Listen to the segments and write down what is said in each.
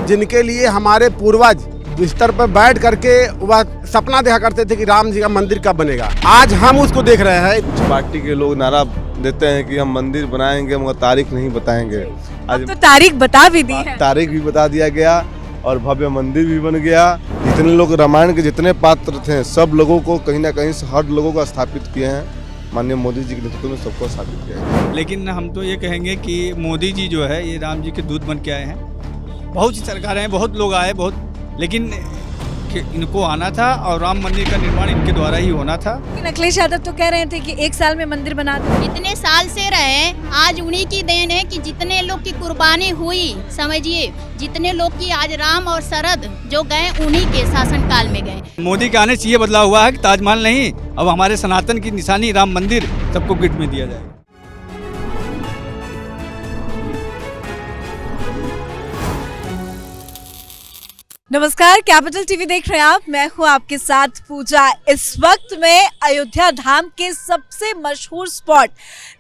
जिनके लिए हमारे पूर्वज बिस्तर पर बैठ करके वह सपना देखा करते थे कि राम जी का मंदिर कब बनेगा, आज हम उसको देख रहे हैं। कुछ पार्टी के लोग नारा देते हैं कि हम मंदिर बनाएंगे मगर तारीख नहीं बताएंगे। अब तो तारीख बता भी दी है। तारीख भी बता दिया गया और भव्य मंदिर भी बन गया। जितने लोग रामायण के जितने पात्र थे सब लोगों को कहीं ना कहीं हर लोगों को स्थापित किए हैं। माननीय मोदी जी के नेतृत्व में सबको स्थापित किया है। लेकिन हम तो ये कहेंगे कि मोदी जी जो है ये राम जी के दूत बन के आए हैं। बहुत सी सरकारें हैं, बहुत लोग आए, लेकिन इनको आना था और राम मंदिर का निर्माण इनके द्वारा ही होना था। लेकिन अखिलेश यादव तो कह रहे थे कि 1 साल में मंदिर बना दो। इतने साल से रहे, आज उन्हीं की देन है कि जितने लोग की कुर्बानी हुई, समझिए जितने लोग की आज राम और शरद जो गए उन्हीं के शासनकाल में गए। मोदी के आने से ये बदलाव हुआ है कि ताजमहल नहीं, अब हमारे सनातन की निशानी राम मंदिर सबको गिफ्ट में दिया जाएगा। नमस्कार, कैपिटल टीवी देख रहे हैं आप। मैं हूं आपके साथ पूजा। इस वक्त मैं अयोध्या धाम के सबसे मशहूर स्पॉट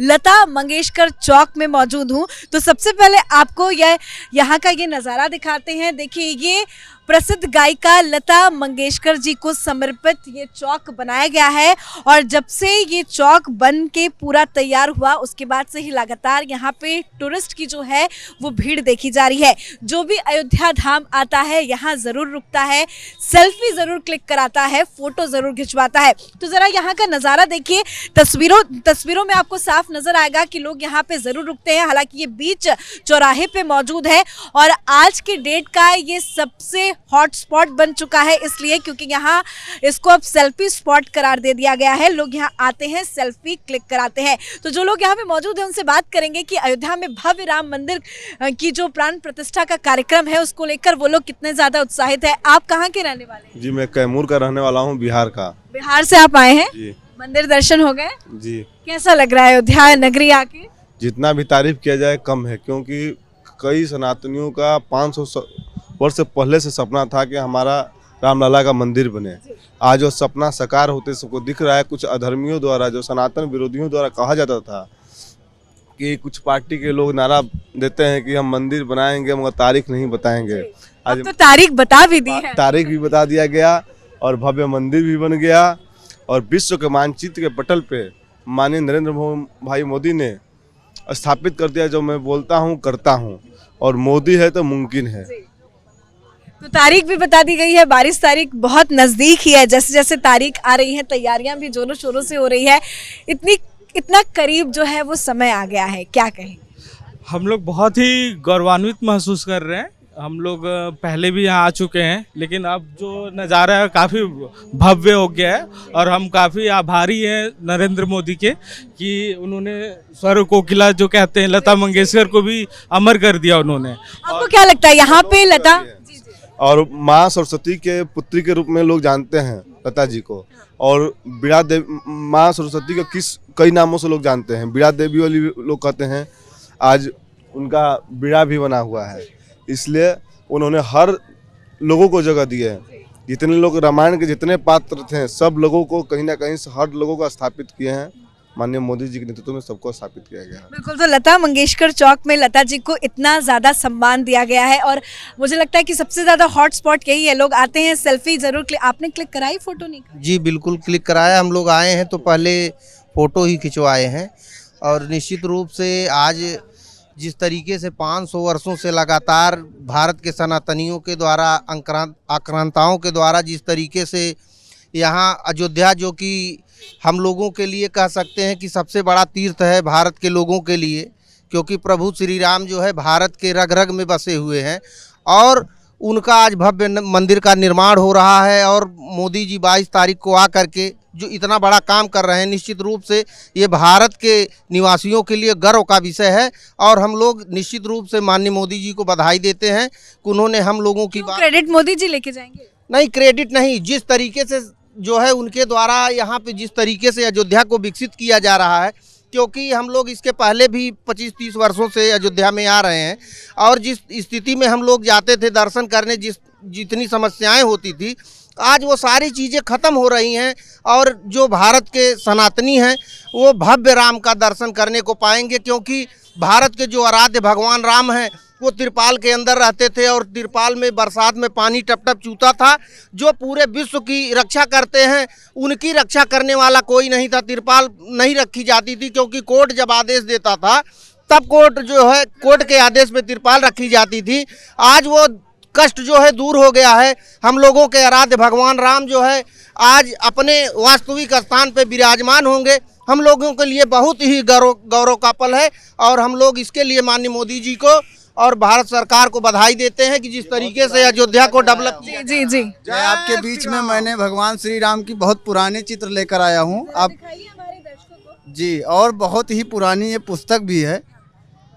लता मंगेशकर चौक में मौजूद हूं। तो सबसे पहले आपको यहाँ का ये नज़ारा दिखाते हैं। देखिए, ये प्रसिद्ध गायिका लता मंगेशकर जी को समर्पित ये चौक बनाया गया है और जब से ये चौक बन के पूरा तैयार हुआ उसके बाद से ही लगातार यहाँ पे टूरिस्ट की जो है वो भीड़ देखी जा रही है। जो भी अयोध्या धाम आता है यहाँ ज़रूर रुकता है, सेल्फी ज़रूर क्लिक कराता है, फ़ोटो ज़रूर खिंचवाता है। तो ज़रा यहाँ का नज़ारा देखिए। तस्वीरों में आपको साफ नज़र आएगा कि लोग यहाँ पे ज़रूर रुकते हैं। हालांकि ये बीच चौराहे पे मौजूद है और आज के डेट का ये सबसे हॉट स्पॉट बन चुका है, इसलिए क्योंकि यहाँ इसको अब सेल्फी स्पॉट करार दे दिया गया है। लोग यहाँ आते हैं, सेल्फी क्लिक कराते हैं। तो जो लोग यहाँ पे मौजूद हैं उनसे बात करेंगे कि अयोध्या में भव्य राम मंदिर की जो प्राण प्रतिष्ठा का कार्यक्रम है उसको लेकर वो लोग कितने ज्यादा उत्साहित है। आप कहाँ के रहने वाले हैं? जी, मैं कैमूर का रहने वाला हूँ, बिहार का। बिहार से आप आए हैं? जी। मंदिर दर्शन हो गए? जी। कैसा लग रहा है अयोध्या नगरी आके? जितना भी तारीफ किया जाए कम है, क्योंकि कई सनातनियों का 500 वर्ष से पहले से सपना था कि हमारा रामलला का मंदिर बने। आज वो सपना साकार होते सबको दिख रहा है। कुछ अधर्मियों द्वारा, जो सनातन विरोधियों द्वारा कहा जाता था कि कुछ पार्टी के लोग नारा देते हैं कि हम मंदिर बनाएंगे मगर तारीख नहीं बताएंगे। अब तो तारीख बता भी दी है। तारीख भी बता दिया गया और भव्य मंदिर भी बन गया और विश्व के मानचित्र के पटल पे माननीय नरेंद्र भाई मोदी ने स्थापित कर दिया। जो मैं बोलता हूँ करता हूँ और मोदी है तो मुमकिन है। तो तारीख भी बता दी गई है। 22 तारीख बहुत नज़दीक ही है। जैसे जैसे तारीख आ रही है तैयारियां भी जोरों शोरों से हो रही है। इतना करीब जो है वो समय आ गया है, क्या कहें? हम लोग बहुत ही गौरवान्वित महसूस कर रहे हैं। हम लोग पहले भी यहाँ आ चुके हैं, लेकिन अब जो नज़ारा है काफ़ी भव्य हो गया है और हम काफ़ी आभारी हैं नरेंद्र मोदी के कि उन्होंने स्वर कोकिला जो कहते हैं लता मंगेशकर को भी अमर कर दिया उन्होंने। आपको क्या लगता है यहाँ पे लता और माँ सरस्वती के पुत्री के रूप में लोग जानते हैं लता जी को, और बीड़ा देवी, माँ सरस्वती को कई नामों से लोग जानते हैं। बीड़ा देवी वाली लोग कहते हैं। आज उनका बीड़ा भी बना हुआ है, इसलिए उन्होंने हर लोगों को जगह दी है। जितने लोग रामायण के जितने पात्र थे सब लोगों को कहीं ना कहीं हर लोगों को स्थापित किए हैं। माननीय मोदी जी के नेतृत्व में सबको स्थापित किया गया है। बिल्कुल। तो लता मंगेशकर चौक में लता जी को इतना ज़्यादा सम्मान दिया गया है और मुझे लगता है कि सबसे ज़्यादा हॉट स्पॉट यही है। लोग आते हैं, सेल्फी ज़रूर आपने क्लिक कराई, फोटो नहीं? जी बिल्कुल क्लिक कराया। हम लोग आए हैं तो पहले फ़ोटो ही खिंचवाए हैं और निश्चित रूप से आज जिस तरीके से 500 वर्षों से लगातार भारत के सनातनियों के द्वारा आक्रांताओं के द्वारा जिस तरीके से यहाँ अयोध्या, जो कि हम लोगों के लिए कह सकते हैं कि सबसे बड़ा तीर्थ है भारत के लोगों के लिए, क्योंकि प्रभु श्री राम जो है भारत के रग रग में बसे हुए हैं और उनका आज भव्य मंदिर का निर्माण हो रहा है। और मोदी जी 22 तारीख को आकर के जो इतना बड़ा काम कर रहे हैं, निश्चित रूप से ये भारत के निवासियों के लिए गर्व का विषय है और हम लोग निश्चित रूप से माननीय मोदी जी को बधाई देते हैं कि उन्होंने हम लोगों की क्रेडिट मोदी जी लेके जाएंगे? नहीं, क्रेडिट नहीं। जिस तरीके से जो है उनके द्वारा यहाँ पे जिस तरीके से अयोध्या को विकसित किया जा रहा है, क्योंकि हम लोग इसके पहले भी 25-30 वर्षों से अयोध्या में आ रहे हैं और जिस स्थिति में हम लोग जाते थे दर्शन करने, जितनी समस्याएं होती थी, आज वो सारी चीज़ें ख़त्म हो रही हैं और जो भारत के सनातनी हैं वो भव्य राम का दर्शन करने को पाएंगे। क्योंकि भारत के जो आराध्य भगवान राम हैं वो तिरपाल के अंदर रहते थे और तिरपाल में बरसात में पानी टप टप चूता था। जो पूरे विश्व की रक्षा करते हैं उनकी रक्षा करने वाला कोई नहीं था। तिरपाल नहीं रखी जाती थी क्योंकि कोर्ट जब आदेश देता था तब कोर्ट जो है कोर्ट के आदेश पे तिरपाल रखी जाती थी। आज वो कष्ट जो है दूर हो गया है। हम लोगों के आराध्य भगवान राम जो है आज अपने वास्तविक स्थान पे विराजमान होंगे। हम लोगों के लिए बहुत ही गौरव का पल है और हम लोग इसके लिए माननीय मोदी जी को और भारत सरकार को बधाई देते हैं कि जिस तरीके से अयोध्या को डेवलप किया। जी जी मैं आपके बीच में मैंने भगवान श्री राम की बहुत पुराने चित्र लेकर आया हूँ। आप जी, और बहुत ही पुरानी ये पुस्तक भी है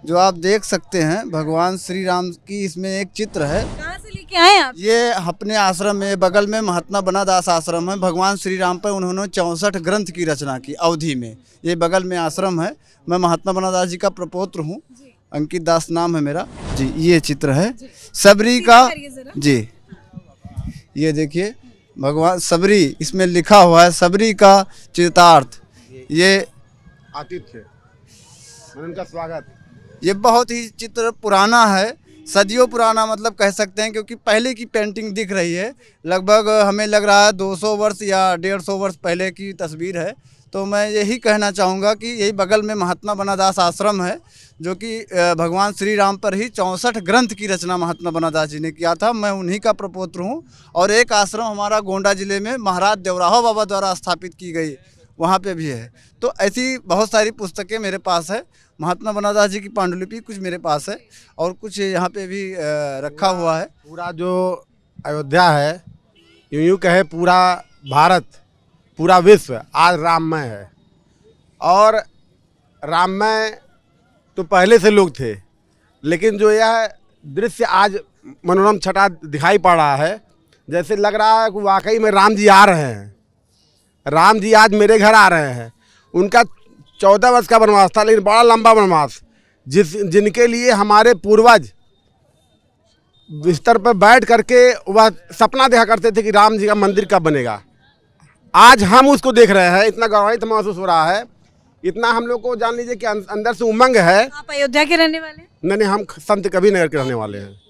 जो आप देख सकते हैं। भगवान श्री राम की इसमें एक चित्र है। कहाँ से लेके आए आप? ये अपने आश्रम में बगल में महात्मा बनादास आश्रम है। भगवान श्री राम पर उन्होंने 64 ग्रंथ की रचना की अवधि में। ये बगल में आश्रम है। मैं महात्मा बनादास जी का प्रपौत्र हूँ। अंकित दास नाम है मेरा जी। ये चित्र है सबरी का जी। ये देखिए भगवान सबरी, इसमें लिखा हुआ है सबरी का चितार्थ। ये आतिथ्य उनका स्वागत। ये बहुत ही चित्र पुराना है, सदियों पुराना मतलब कह सकते हैं, क्योंकि पहले की पेंटिंग दिख रही है। लगभग हमें लग रहा है 200 वर्ष या 150 वर्ष पहले की तस्वीर है। तो मैं यही कहना चाहूँगा कि यही बगल में महात्मा बनादास आश्रम है जो कि भगवान श्री राम पर ही 64 ग्रंथ की रचना महात्मा बनादास जी ने किया था। मैं उन्हीं का प्रपौत्र हूँ। और एक आश्रम हमारा गोंडा जिले में महाराज देवराहो बाबा द्वारा स्थापित की गई, वहाँ पे भी है। तो ऐसी बहुत सारी पुस्तकें मेरे पास है। महात्मा बनादास जी की पांडुलिपि कुछ मेरे पास है और कुछ यहाँ पे भी रखा हुआ है। पूरा जो अयोध्या है, यूँ कहे पूरा भारत, पूरा विश्व आज राममय है। और राममय तो पहले से लोग थे, लेकिन जो यह दृश्य आज मनोरम छटा दिखाई पड़ रहा है, जैसे लग रहा है कि वाकई में राम जी आ रहे हैं। राम जी आज मेरे घर आ रहे हैं। उनका 14 वर्ष का वनवास था, लेकिन बड़ा लंबा वनवास, जिनके लिए हमारे पूर्वज बिस्तर पर बैठ करके वह सपना देखा करते थे कि राम जी का मंदिर कब बनेगा। आज हम उसको देख रहे हैं। इतना गौरवान्वित महसूस हो रहा है, इतना हम लोग को जान लीजिए कि अंदर से उमंग है। आप अयोध्या के रहने वाले हैं? नहीं, हम संत कबीर नगर के रहने वाले हैं।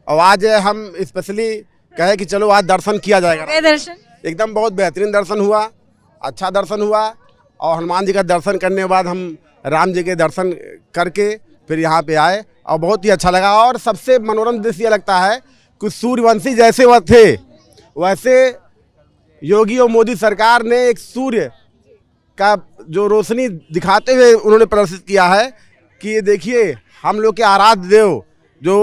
और आज हम स्पेशली कहे कि चलो आज दर्शन किया जाएगा। दर्शन एकदम बहुत बेहतरीन दर्शन हुआ, अच्छा दर्शन हुआ। और हनुमान जी का दर्शन करने के बाद हम राम जी के दर्शन करके फिर यहाँ पे आए और बहुत ही अच्छा लगा। और सबसे मनोरम दृश्य ये लगता है कि सूर्यवंशी जैसे वह थे, वैसे योगी और मोदी सरकार ने एक सूर्य का जो रोशनी दिखाते हुए उन्होंने प्रदर्शित किया है कि ये देखिए हम लोग के आराध्य देव जो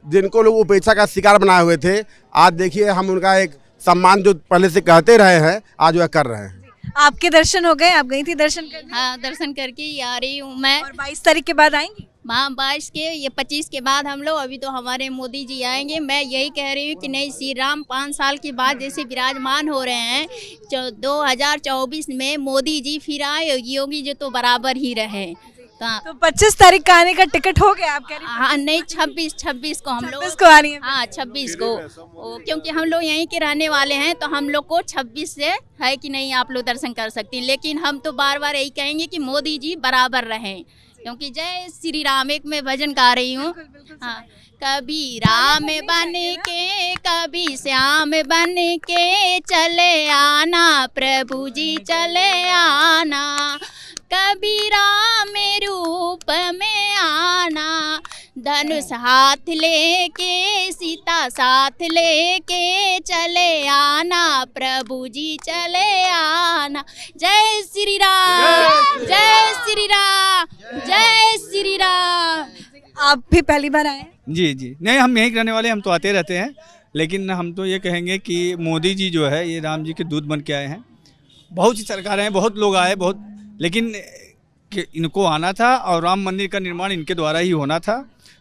जिनको लोग उपेक्षा का शिकार बनाए हुए थे, आज देखिए हम उनका एक सम्मान जो पहले से कहते रहे हैं आज वह कर रहे हैं। आपके दर्शन हो गए? आप गई थी दर्शन करने? हाँ, दर्शन करके ही आ रही हूँ मैं। और 22 तारीख के बाद आएंगी? हाँ, 22 के, ये 25 के बाद हम लोग, अभी तो हमारे मोदी जी आएंगे। मैं यही कह रही हूँ कि नहीं, श्री राम 5 साल के बाद जैसे विराजमान हो रहे हैं, 2024 में मोदी जी फिर आए, योगी जी तो बराबर ही रहे। तो 25 तारीख का आने का टिकट हो गया आप कह रही हैं? हाँ, नहीं, 26 को हम लोग 26 को आ रही है। हाँ, 26 को, क्योंकि हम लोग यहीं के रहने वाले हैं तो हम लोग को 26 से है कि नहीं आप लोग दर्शन कर सकते हैं। लेकिन हम तो बार बार यही कहेंगे कि मोदी जी बराबर रहें, क्योंकि जय श्री राम एक मैं भजन गा रही हूँ। हाँ, कभी राम बन के कभी श्याम बन के चले आना, प्रभु जी चले आना, कभी राम रूप में आना, धनुष हाथ लेके सीता साथ लेके चले आना, प्रभु जी चले आना। जय श्री राम, जय श्री राम, जय श्री राम। आप भी पहली बार आए हैं? जी जी, नहीं, हम यहीं रहने वाले, हम तो आते रहते हैं। लेकिन हम तो ये कहेंगे कि मोदी जी जो है ये राम जी के दूत बन के आए हैं। बहुत सी सरकारें हैं, बहुत लोग आए, बहुत, लेकिन कि इनको आना था और राम मंदिर का निर्माण इनके द्वारा ही होना था।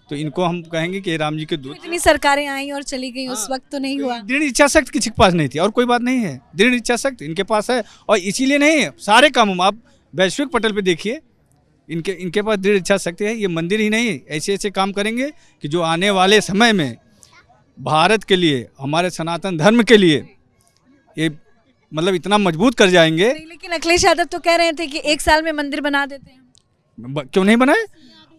तो इनको हम कहेंगे कि राम जी के दूत। इतनी सरकारें आई और चली गई, उस वक्त तो नहीं हुआ। दृढ़ इच्छा शक्ति किसी के पास नहीं थी और कोई बात नहीं है, दृढ़ इच्छा शक्ति इनके पास है। और इसीलिए नहीं है, सारे काम आप वैश्विक पटल पे देखिए, इनके पास दृढ़ इच्छा शक्ति है। ये मंदिर ही नहीं, ऐसे ऐसे काम करेंगे कि जो आने वाले समय में भारत के लिए, हमारे सनातन धर्म के लिए ये मतलब इतना मजबूत कर जाएंगे। लेकिन अखिलेश यादव तो कह रहे थे कि 1 साल में मंदिर बना देते हैं। क्यों नहीं बनाए?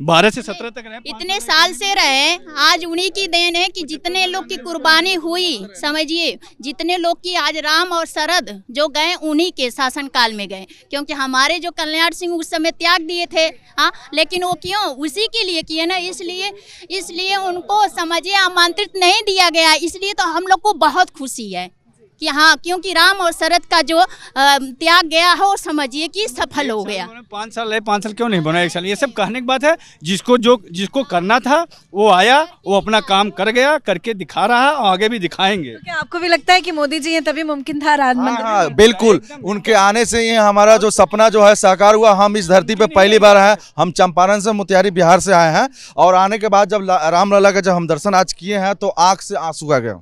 12 से 17 तक रहे, इतने साल से रहे। आज उन्हीं की देन है कि जितने लोग की कुर्बानी हुई, समझिए जितने लोग की आज राम और शरद जो गए उन्हीं के शासनकाल में गए, क्योंकि हमारे जो कल्याण सिंह उस समय त्याग दिए थे। हाँ, लेकिन वो क्यों? उसी के लिए किए ना, इसलिए उनको समझिए आमंत्रित नहीं दिया गया। इसलिए तो हम लोग को बहुत खुशी है कि हाँ, क्योंकि राम और शरद का जो त्याग गया है वो समझिए कि सफल हो गया। 5 साल रहे, 5 साल क्यों नहीं बना 1 साल? ये सब कहने की बात है। जिसको करना था वो आया, वो अपना काम कर गया, करके दिखा रहा और आगे भी दिखाएंगे। तो क्या आपको भी लगता है कि मोदी जी हैं तभी मुमकिन था राम मंदिर? हाँ, बिल्कुल। उनके आने से ही हमारा जो सपना जो है साकार हुआ। हम इस धरती पे पहली बार आए। हम चंपारण से, मोतिहारी बिहार से आए हैं, और आने के बाद जब रामलला का जब हम दर्शन आज किए हैं तो आँख से आंसू आ गया।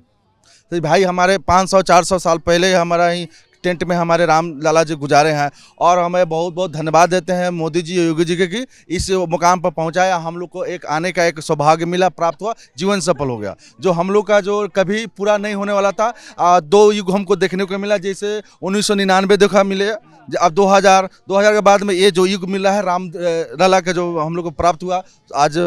तो भाई हमारे 500-400 साल पहले हमारा ही टेंट में हमारे राम लाला जी गुजारे हैं, और हमें बहुत बहुत धन्यवाद देते हैं मोदी जी, योगी जी के, कि इस मुकाम पर पहुंचाया। हम लोग को एक आने का एक सौभाग्य मिला, प्राप्त हुआ, जीवन सफल हो गया। जो हम लोग का जो कभी पूरा नहीं होने वाला था, 2 युग हमको देखने को मिला। जैसे 1999 देखा मिले, अब 2000 के बाद में ये जो युग मिला है राम लाला का जो हम लोग को प्राप्त हुआ, आज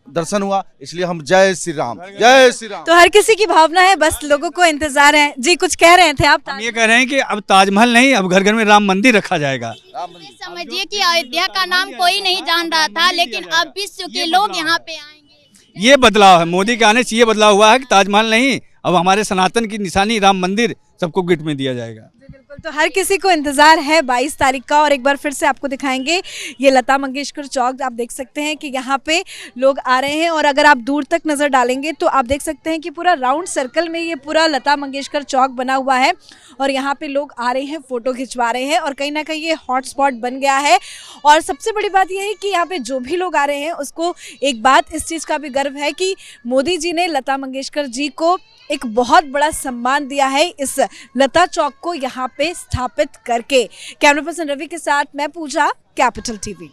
दर्शन हुआ। इसलिए हम जय श्री राम, जय श्री राम। तो हर किसी की भावना है, बस लोगों को इंतजार है। जी कुछ कह रहे थे आप? हम ये कह रहे हैं कि अब ताजमहल नहीं, अब घर घर में राम मंदिर रखा जाएगा। समझिए कि अयोध्या का नाम कोई नहीं जान रहा था, लेकिन अब विश्व के लोग यहाँ पे आएंगे। ये बदलाव है, मोदी के आने से ये बदलाव हुआ है कि ताजमहल नहीं, अब हमारे सनातन की निशानी राम मंदिर सबको गिफ्ट में दिया जाएगा। बिल्कुल, तो हर किसी को इंतजार है 22 तारीख का। और एक बार फिर से आपको दिखाएंगे ये लता मंगेशकर चौक। आप देख सकते हैं कि यहाँ पे लोग आ रहे हैं, और अगर आप दूर तक नज़र डालेंगे तो आप देख सकते हैं कि पूरा राउंड सर्कल में ये पूरा लता मंगेशकर चौक बना हुआ है, और यहाँ पे लोग आ रहे हैं, फ़ोटो खिंचवा रहे हैं, और कहीं ना कहीं ये हॉटस्पॉट बन गया है। और सबसे बड़ी बात यह है कि यहाँ पे जो भी लोग आ रहे हैं उसको एक बात इस चीज़ का भी गर्व है कि मोदी जी ने लता मंगेशकर जी को एक बहुत बड़ा सम्मान दिया है इस लता चौक को यहाँ पे स्थापित करके। कैमरा पर्सन रवि के साथ मैं पूजा, कैपिटल टीवी।